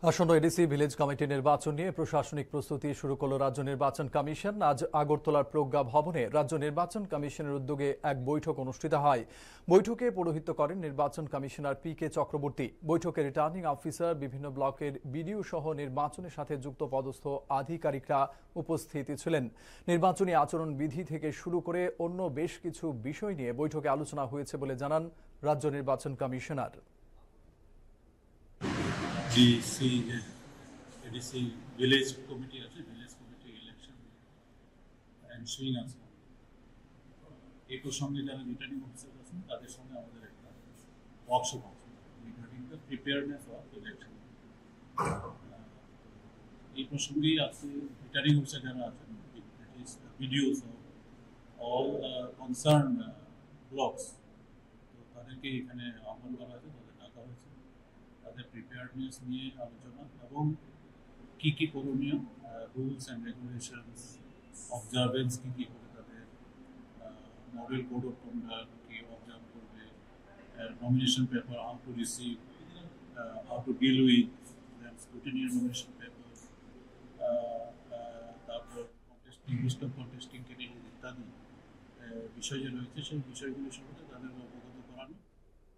আসন্ন ADC village committee নির্বাচন নিয়ে প্রশাসনিক প্রস্তুতি শুরু করল রাজ্য নির্বাচন কমিশন। আজ আগরতলার প্রজ্ঞা ভবনে রাজ্য নির্বাচন কমিশনের উদ্যোগে এক বৈঠক অনুষ্ঠিত হয়। বৈঠকে পৌরোহিত্য করেন নির্বাচন কমিশনার পি.কে. চক্রবর্তী। বৈঠকে রিটার্নিং অফিসার, বিভিন্ন ব্লকের বিডিও সহ নির্বাচনের সাথে যুক্ত পদস্থ আধিকারিকরা উপস্থিত ছিলেন। নির্বাচনী আচরণ বিধি থেকে শুরু করে অন্য বেশ কিছু বিষয় নিয়ে বৈঠকে আলোচনা হয়েছে বলে জানান রাজ্য নির্বাচন কমিশনার। এডিসি ভিলেজ কমিটি আছে, ভিলেজ কমিটি ইলেকশন এনসুইং আছে। এই প্রসঙ্গে যারা রিটার্নিং অফিসার আছেন তাদের সঙ্গে আমাদের একটা ওয়ার্কশপ আছে regarding the preparedness of election. এই প্রসঙ্গেই আছে রিটার্নিং অফিসার যারা আছেন, that is videos of all concern blocks, তো তাদেরকে এখানে আহ্বান করা হয়েছে, তাদের ডাকা হয়েছে। তাদের প্রিপেয়ারনেস নিয়ে আলোচনা এবং কী কী করণীয়, রুলস অ্যান্ড রেগুলেশনস, অবজারভেন্স কী কী করে তাদের, মডেল কোড অফ কন্ডাক্ট কী অবজার্ভ করবে, nomination paper how to receive, how to deal with scrutiny nomination paper, তারপর contesting, list of contesting candidate ইত্যাদি বিষয় যে রয়েছে সেই বিষয়গুলি সম্বন্ধে তাদের অবগত